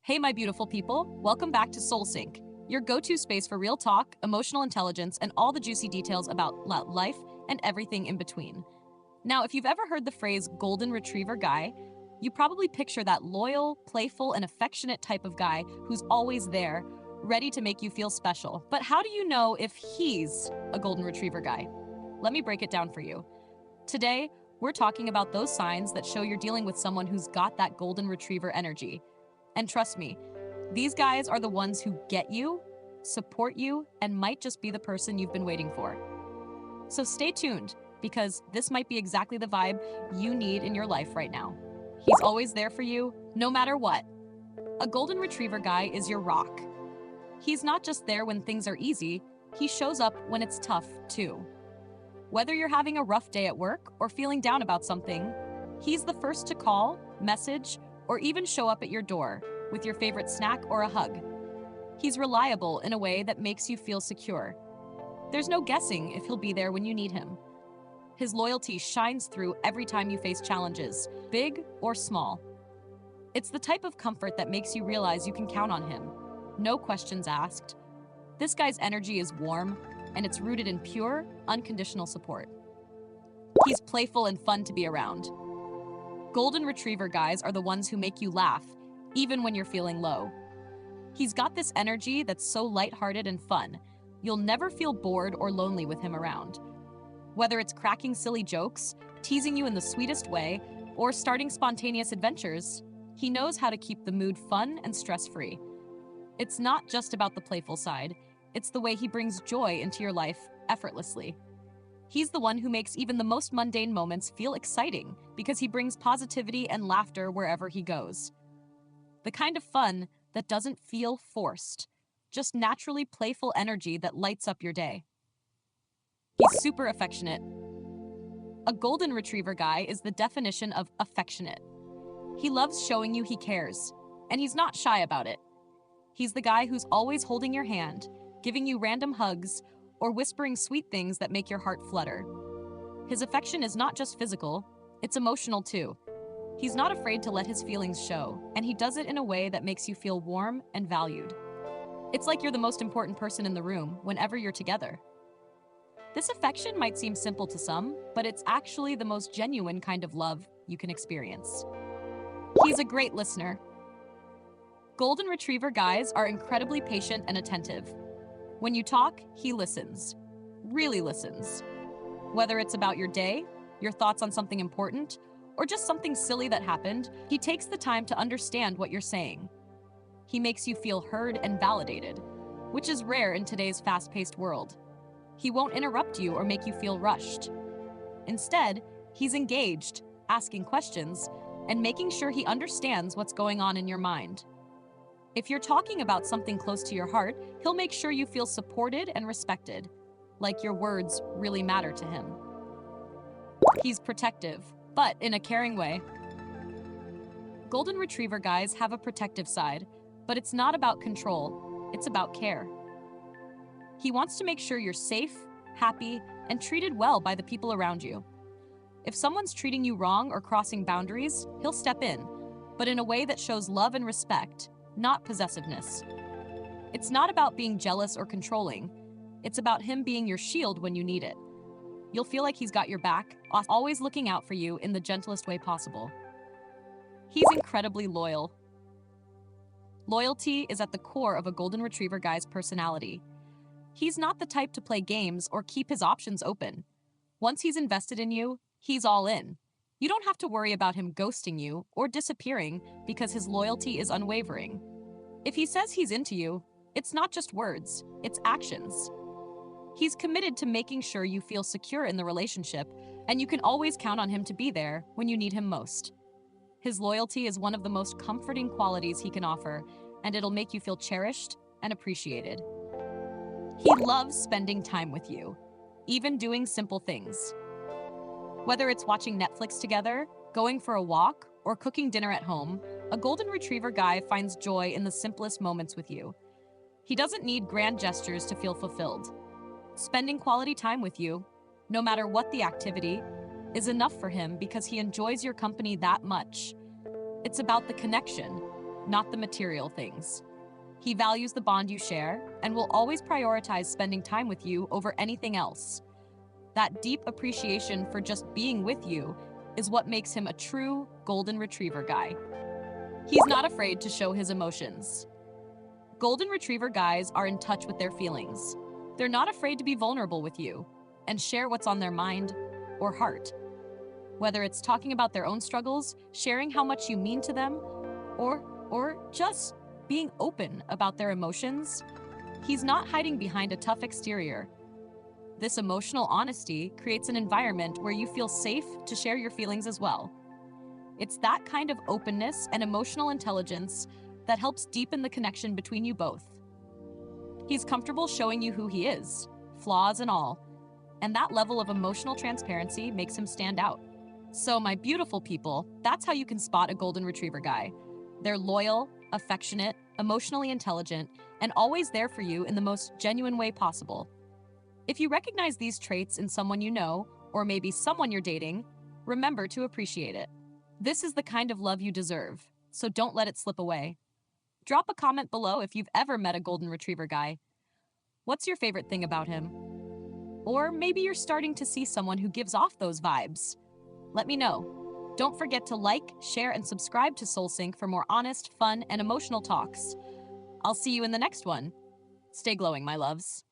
Hey, my beautiful people. Welcome back to SoulSync, your go-to space for real talk, emotional intelligence, and all the juicy details about life and everything in between. Now, if you've ever heard the phrase golden retriever guy, you probably picture that loyal, playful, and affectionate type of guy who's always there, ready to make you feel special. But how do you know if he's a golden retriever guy? Let me break it down for you. Today, we're talking about those signs that show you're dealing with someone who's got that golden retriever energy. And trust me, these guys are the ones who get you, support you, and might just be the person you've been waiting for. So stay tuned, because this might be exactly the vibe you need in your life right now. He's always there for you, no matter what. A golden retriever guy is your rock. He's not just there when things are easy, he shows up when it's tough, too. Whether you're having a rough day at work or feeling down about something, he's the first to call, message, or even show up at your door with your favorite snack or a hug. He's reliable in a way that makes you feel secure. There's no guessing if he'll be there when you need him. His loyalty shines through every time you face challenges, big or small. It's the type of comfort that makes you realize you can count on him. No questions asked. This guy's energy is warm, and it's rooted in pure, unconditional support. He's playful and fun to be around. Golden retriever guys are the ones who make you laugh, even when you're feeling low. He's got this energy that's so lighthearted and fun, you'll never feel bored or lonely with him around. Whether it's cracking silly jokes, teasing you in the sweetest way, or starting spontaneous adventures, he knows how to keep the mood fun and stress-free. It's not just about the playful side, it's the way he brings joy into your life effortlessly. He's the one who makes even the most mundane moments feel exciting because he brings positivity and laughter wherever he goes. The kind of fun that doesn't feel forced, just naturally playful energy that lights up your day. He's super affectionate. A golden retriever guy is the definition of affectionate. He loves showing you he cares, and he's not shy about it. He's the guy who's always holding your hand, giving you random hugs, or whispering sweet things that make your heart flutter. His affection is not just physical, it's emotional too. He's not afraid to let his feelings show, and he does it in a way that makes you feel warm and valued. It's like you're the most important person in the room whenever you're together. This affection might seem simple to some, but it's actually the most genuine kind of love you can experience. He's a great listener. Golden retriever guys are incredibly patient and attentive. When you talk, he listens. Really listens. Whether it's about your day, your thoughts on something important, or just something silly that happened, he takes the time to understand what you're saying. He makes you feel heard and validated, which is rare in today's fast-paced world. He won't interrupt you or make you feel rushed. Instead, he's engaged, asking questions, and making sure he understands what's going on in your mind. If you're talking about something close to your heart, he'll make sure you feel supported and respected, like your words really matter to him. He's protective, but in a caring way. Golden retriever guys have a protective side, but it's not about control, it's about care. He wants to make sure you're safe, happy, and treated well by the people around you. If someone's treating you wrong or crossing boundaries, he'll step in, but in a way that shows love and respect, not possessiveness. It's not about being jealous or controlling. It's about him being your shield when you need it. You'll feel like he's got your back, always looking out for you in the gentlest way possible. He's incredibly loyal. Loyalty is at the core of a golden retriever guy's personality. He's not the type to play games or keep his options open. Once he's invested in you, he's all in. You don't have to worry about him ghosting you or disappearing because his loyalty is unwavering. If he says he's into you, it's not just words, it's actions. He's committed to making sure you feel secure in the relationship, and you can always count on him to be there when you need him most. His loyalty is one of the most comforting qualities he can offer, and it'll make you feel cherished and appreciated. He loves spending time with you, even doing simple things. Whether it's watching Netflix together, going for a walk, or cooking dinner at home, a golden retriever guy finds joy in the simplest moments with you. He doesn't need grand gestures to feel fulfilled. Spending quality time with you, no matter what the activity, is enough for him because he enjoys your company that much. It's about the connection, not the material things. He values the bond you share and will always prioritize spending time with you over anything else. That deep appreciation for just being with you is what makes him a true golden retriever guy. He's not afraid to show his emotions. Golden retriever guys are in touch with their feelings. They're not afraid to be vulnerable with you and share what's on their mind or heart. Whether it's talking about their own struggles, sharing how much you mean to them, or just being open about their emotions, he's not hiding behind a tough exterior. This emotional honesty creates an environment where you feel safe to share your feelings as well. It's that kind of openness and emotional intelligence that helps deepen the connection between you both. He's comfortable showing you who he is, flaws and all, and that level of emotional transparency makes him stand out. So, my beautiful people, that's how you can spot a golden retriever guy. They're loyal, affectionate, emotionally intelligent, and always there for you in the most genuine way possible. If you recognize these traits in someone you know, or maybe someone you're dating, remember to appreciate it. This is the kind of love you deserve, so don't let it slip away. Drop a comment below if you've ever met a golden retriever guy. What's your favorite thing about him? Or maybe you're starting to see someone who gives off those vibes. Let me know. Don't forget to like, share, and subscribe to SoulSync for more honest, fun, and emotional talks. I'll see you in the next one. Stay glowing, my loves.